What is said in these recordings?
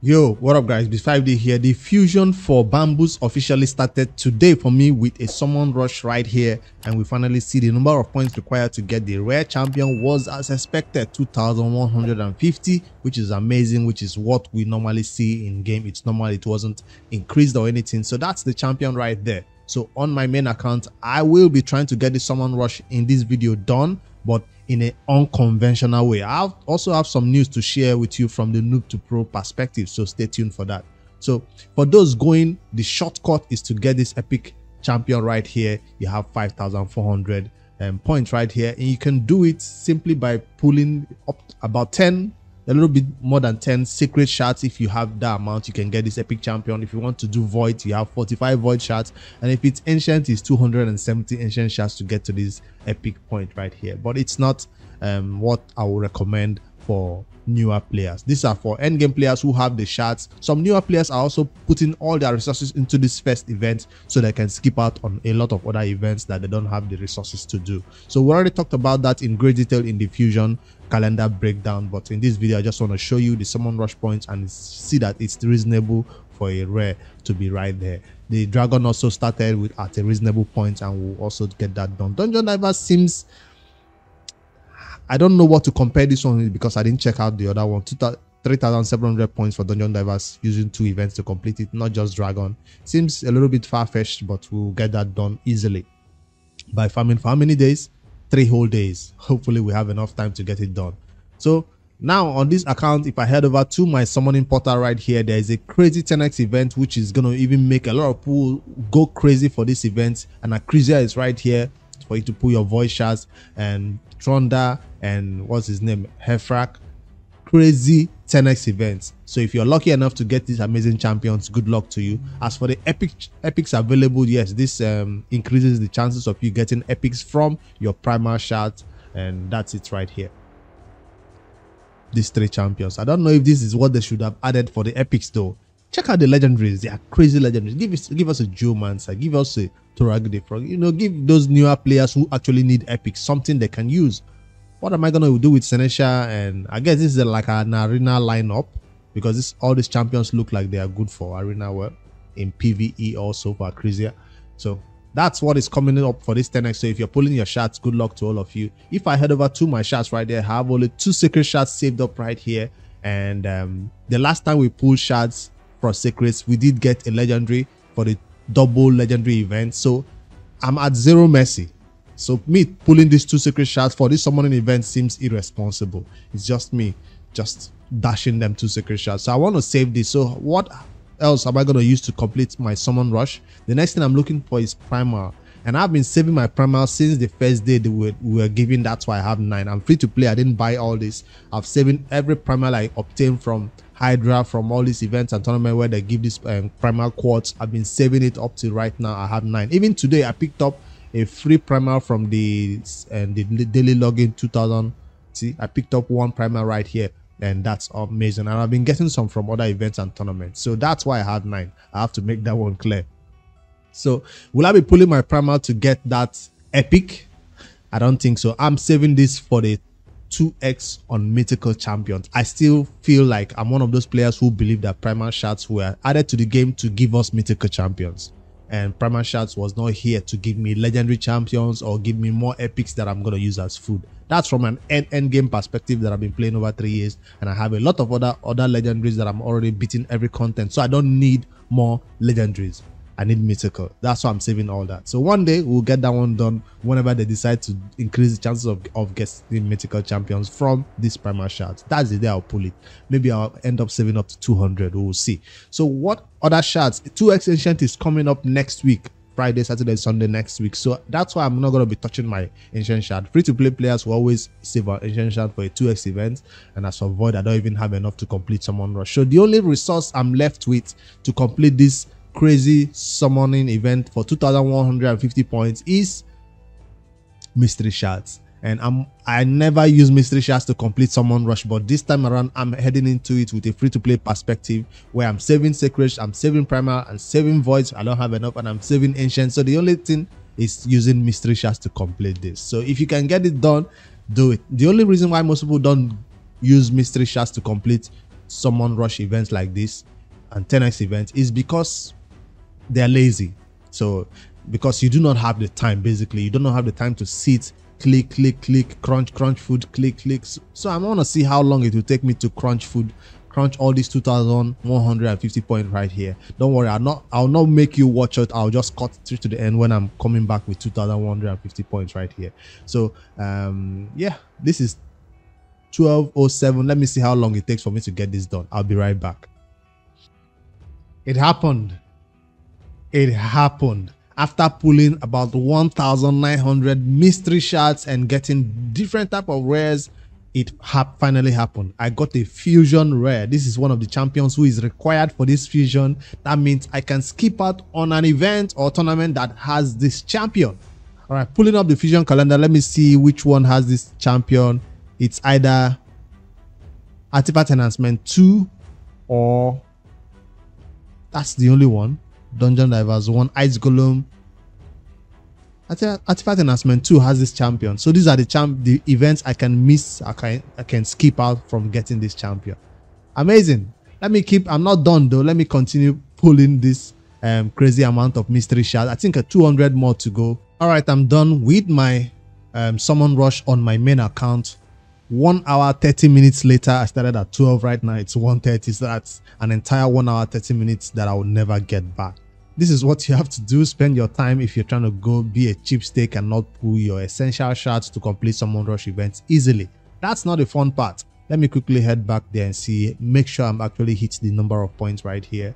Yo, what up guys, B5D here. The fusion for Bambus officially started today for me with a summon rush right here, and we finally see the number of points required to get the rare champion was as expected, 2150, which is amazing, which is what we normally see in game. It's normal, it wasn't increased or anything. So that's the champion right there. So on my main account, I will be trying to get the summon rush in this video done, but in an unconventional way. I also have some news to share with you from the noob to pro perspective, so stay tuned for that. So for those going, the shortcut is to get this epic champion right here. You have 5,400 points right here, and you can do it simply by pulling up about 10, a little bit more than 10 secret shards. If you have that amount, you can get this epic champion. If you want to do void, you have 45 void shards, and if it's ancient, it's 270 ancient shards to get to this epic point right here. But it's not what I would recommend for newer players. These are for end game players who have the shards. Some newer players are also putting all their resources into this first event so they can skip out on a lot of other events that they don't have the resources to do. So we already talked about that in great detail in the fusion calendar breakdown, but in this video I just want to show you the summon rush points and see that it's reasonable for a rare to be right there. The dragon also started with at a reasonable point, and we'll also get that done. Dungeon Diver seems, I don't know what to compare this one with because I didn't check out the other one. 3,700 points for Dungeon Divers using 2 events to complete it, not just Dragon. Seems a little bit far-fetched, but we'll get that done easily by farming for how many days? 3 whole days. Hopefully we have enough time to get it done. So now on this account, if I head over to my summoning portal right here, there is a crazy 10x event which is going to even make a lot of people go crazy for this event, and Acrizia is right here for you to pull your voice shards, and Tronda and what's his name, Hefrak. Crazy 10x events. So if you're lucky enough to get these amazing champions, good luck to you. As for the epics available, yes, this increases the chances of you getting epics from your primal shards, and that's it right here. These 3 champions, I don't know if this is what they should have added for the epics though. Check out the legendaries. They are crazy legendaries. Give us a Geomancer, give us a Toragde Frog, you know, give those newer players who actually need epics something they can use. What am I gonna do with Senesha? And I guess this is like an arena lineup, because all these champions look like they are good for arena work in PvE, also for Acrizia. So that's what is coming up for this 10x. So if you're pulling your shards, good luck to all of you. If I head over to my shards right there, I have only 2 secret shards saved up right here, and the last time we pulled shards for secrets, we did get a legendary for the double legendary event. So I'm at 0 mercy. So me pulling these 2 secret shards for this summoning event seems irresponsible. It's just me just dashing them 2 secret shards. So I want to save this. So what else am I going to use to complete my summon rush? The next thing I'm looking for is primal, and I've been saving my primal since the first day we were giving. That's why I have 9. I'm free to play. I didn't buy all this. I've saving every primal I obtained from Hydra, from all these events and tournaments where they give this primal quartz. I've been saving it up to right now. I have 9. Even today I picked up a free primal from the daily login 2000. See, I picked up 1 primal right here, and that's amazing. And I've been getting some from other events and tournaments, so that's why I have 9. I have to make that one clear. So will I be pulling my primal to get that epic? I don't think so. I'm saving this for the 2x on mythical champions. I still feel like I'm one of those players who believe that primal shards were added to the game to give us mythical champions, and primal shards was not here to give me legendary champions or give me more epics that I'm going to use as food. That's from an end game perspective that I've been playing over 3 years, and I have a lot of other legendaries that I'm already beating every content, so I don't need more legendaries. I need mythical. That's why I'm saving all that. So one day we'll get that one done whenever they decide to increase the chances of getting mythical champions from these primal shards. That's the day I'll pull it. Maybe I'll end up saving up to 200. We'll see. So what other shards? 2x ancient is coming up next week. Friday, Saturday, Sunday next week. So that's why I'm not going to be touching my ancient shard. Free to play players will always save our ancient shard for a 2x event, and as for void, I don't even have enough to complete summon rush. So the only resource I'm left with to complete this crazy summoning event for 2,150 points is mystery shards. And I never use mystery shards to complete summon rush, but this time around I'm heading into it with a free-to-play perspective where I'm saving secrets, I'm saving primal, and saving voids. I don't have enough, and I'm saving ancient. So the only thing is using mystery shards to complete this. So if you can get it done, do it. The only reason why most people don't use mystery shards to complete summon rush events like this and 10x events is because they're lazy. So because you do not have the time, basically you do not have the time to sit, click, crunch food, click. So I want to see how long it will take me to crunch all these 2,150 points right here. Don't worry, I'll not make you watch it. I'll just cut through to the end when I'm coming back with 2,150 points right here. So yeah, this is 12:07. Let me see how long it takes for me to get this done. I'll be right back. It happened. After pulling about 1,900 mystery shards and getting different type of rares, it finally happened. I got a fusion rare. This is one of the champions who is required for this fusion. That means I can skip out on an event or tournament that has this champion. All right, pulling up the fusion calendar. Let me see which one has this champion. It's either Artifact Enhancement 2 or that's the only one. Dungeon Divers 1, Ice Golem. Artifact Enhancement 2 has this champion. So these are the events I can miss. I can skip out from getting this champion. Amazing. I'm not done though. Let me continue pulling this crazy amount of mystery shards. I think 200 more to go. All right, I'm done with my summon rush on my main account. 1 hour 30 minutes later. I started at 12. Right now it's 1:30. So that's an entire 1 hour 30 minutes that I will never get back. This is what you have to do. Spend your time if you're trying to go be a cheapstake and not pull your essential shards to complete summon rush events easily. That's not the fun part. Let me quickly head back there and see, make sure I'm actually hit the number of points right here.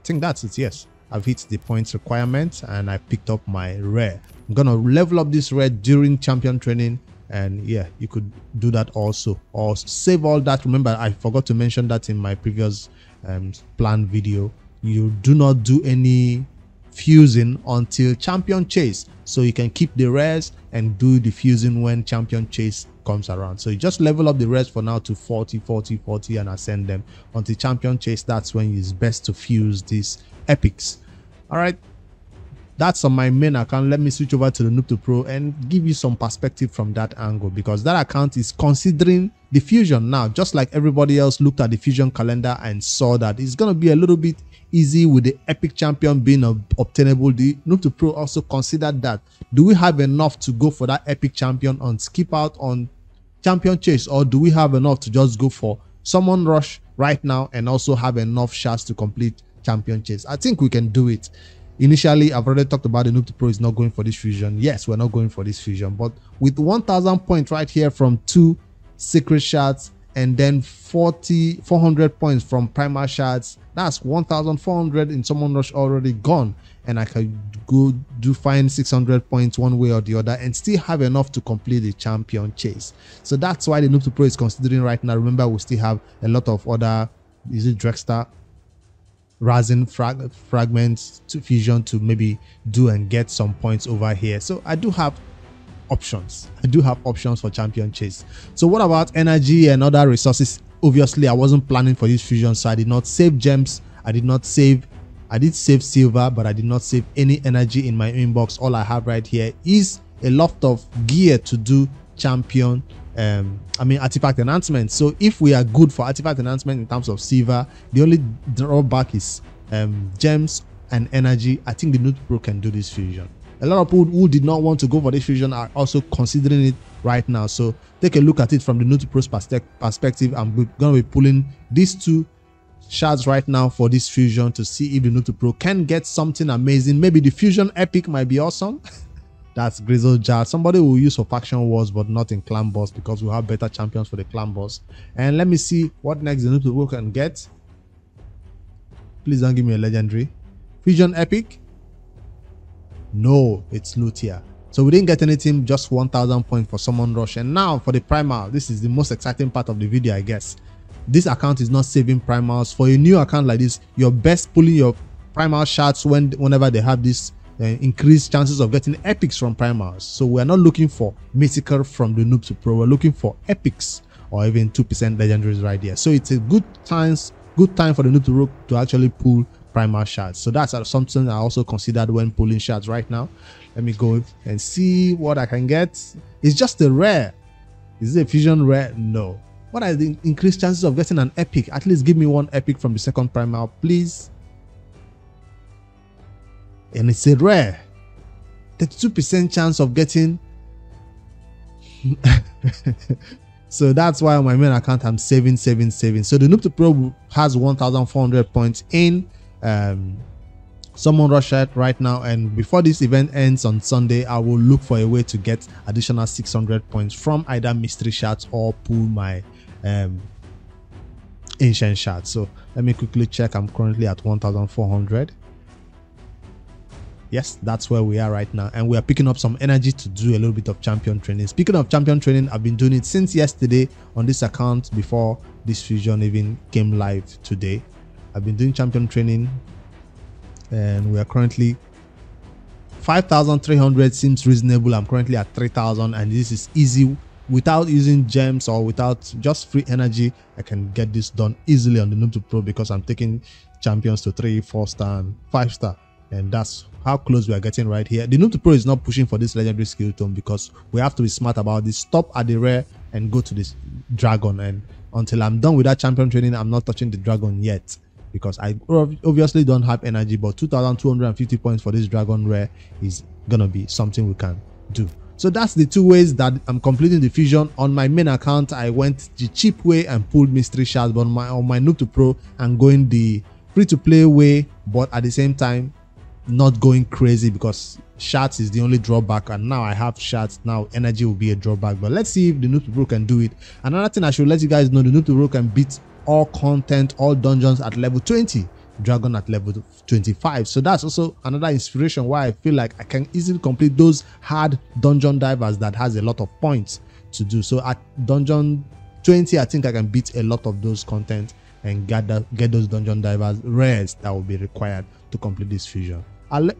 I think that's it. Yes, I've hit the points requirement and I picked up my rare. I'm gonna level up this rare during champion training, and yeah, you could do that also, or save all that. Remember, I forgot to mention that in my previous planned video. You do not do any fusing until champion chase, so you can keep the rares and do the fusing when champion chase comes around. So you just level up the rares for now to 40 and ascend them until champion chase. That's when it's best to fuse these epics. All right, that's on my main account. Let me switch over to the Noob to Pro and give you some perspective from that angle, because that account is considering the fusion now. Just like everybody else looked at the fusion calendar and saw that it's going to be a little bit easy with the epic champion being obtainable. The Noob to Pro also considered that. Do we have enough to go for that epic champion and skip out on champion chase, or do we have enough to just go for summon rush right now and also have enough shards to complete champion chase? I think we can do it. Initially, I've already talked about the Noob to Pro is not going for this fusion. Yes, we're not going for this fusion, but with 1,000 points right here from 2 secret shards and then 400 points from primal shards, that's 1,400 in summon rush already gone, and I can go find 600 points one way or the other and still have enough to complete the champion chase. So that's why the Noob to Pro is considering right now. Remember, we still have a lot of other, is it Drexter, Razin fragments to fusion to maybe do and get some points over here. So I do have options. For champion chase. So what about energy and other resources? Obviously, I wasn't planning for this fusion, so I did not save gems. I did save silver, but I did not save any energy in my inbox. All I have right here is a lot of gear to do champion artifact enhancement. So if we are good for artifact enhancement in terms of silver, the only drawback is gems and energy. I think the Noob Pro can do this fusion. A lot of people who did not want to go for this fusion are also considering it right now. So take a look at it from the Noob Pro's perspective. I'm going to be pulling these 2 shards right now for this fusion to see if the Noob Pro can get something amazing. Maybe the fusion epic might be awesome. That's Grizzle Jar. Somebody will use for faction wars, but not in clan boss, because we have better champions for the clan boss. And let me see what next the Noob Pro can get. Please don't give me a legendary. Fusion epic. No, it's Lutia. So we didn't get anything, just 1,000 points for summon rush. And now for the primal, this is the most exciting part of the video, I guess. This account is not saving primals. For a new account like this, you're best pulling your primal shards whenever they have this increased chances of getting epics from primals. So we're not looking for mythical from the Noob to Pro. We're looking for epics or even 2% legendaries right here. So it's a good time for the Noob to Pro to actually pull primal shards. So that's something I also considered when pulling shards right now. Let me go and see what I can get. It's just a rare. Is it a fusion rare? No. What are the increased chances of getting an epic? At least give me one epic from the second primal, please. And it's a rare. 32% chance of getting. So that's why on my main account I'm saving. So the Noob to Pro has 1,400 points in Summon Rush right now, and before this event ends on Sunday, I will look for a way to get additional 600 points from either mystery shards or pull my ancient shards. So let me quickly check. I'm currently at 1,400. Yes, that's where we are right now, and we are picking up some energy to do a little bit of champion training. Speaking of champion training, I've been doing it since yesterday on this account before this fusion even came live today. I've been doing champion training, and we are currently 5,300 seems reasonable. I'm currently at 3,000, and this is easy without using gems or without just free energy. I can get this done easily on the Noob to Pro because I'm taking champions to 3, 4 star and 5 star, and that's how close we are getting right here. The Noob to Pro is not pushing for this legendary skill tome because we have to be smart about this. Stop at the rare and go to this dragon, and until I'm done with that champion training, I'm not touching the dragon yet because I obviously don't have energy. But 2,250 points for this dragon rare is gonna be something we can do. So that's the two ways that I'm completing the fusion. On my main account, I went the cheap way and pulled mystery shards, but on my Noob to Pro, I'm going the free-to-play way, but at the same time not going crazy because shards is the only drawback, and now I have shards. Now energy will be a drawback, but let's see if the Noob to Pro can do it. Another thing I should let you guys know, the Noob to Pro can beat all content, all dungeons at level 20, dragon at level 25. So that's also another inspiration why I feel like I can easily complete those hard dungeon divers that has a lot of points to do. So at dungeon 20, I think I can beat a lot of those content and get those dungeon divers rares that will be required to complete this fusion. I'll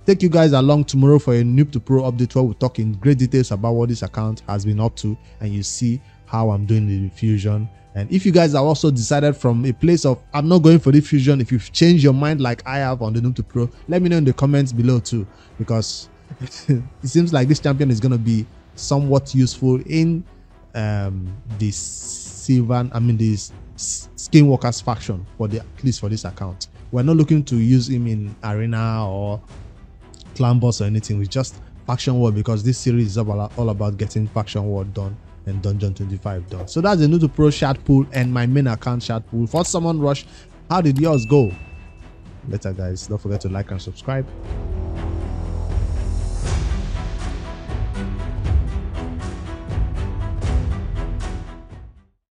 take you guys along tomorrow for a Noob to Pro update where we'll talk in great details about what this account has been up to, and you see how I'm doing the fusion. And if you guys are also decided from a place of I'm not going for the fusion, if you've changed your mind like I have on the Noob to Pro, let me know in the comments below too, because it seems like this champion is going to be somewhat useful in this Skinwalkers faction at least for this account. We're not looking to use him in arena or clan boss or anything. It's just faction war because this series is all about getting faction war done and dungeon 25 done. So that's the Noob to Pro shard pool and my main account shard pool. For Summon Rush, how did yours go? Later guys, don't forget to like and subscribe.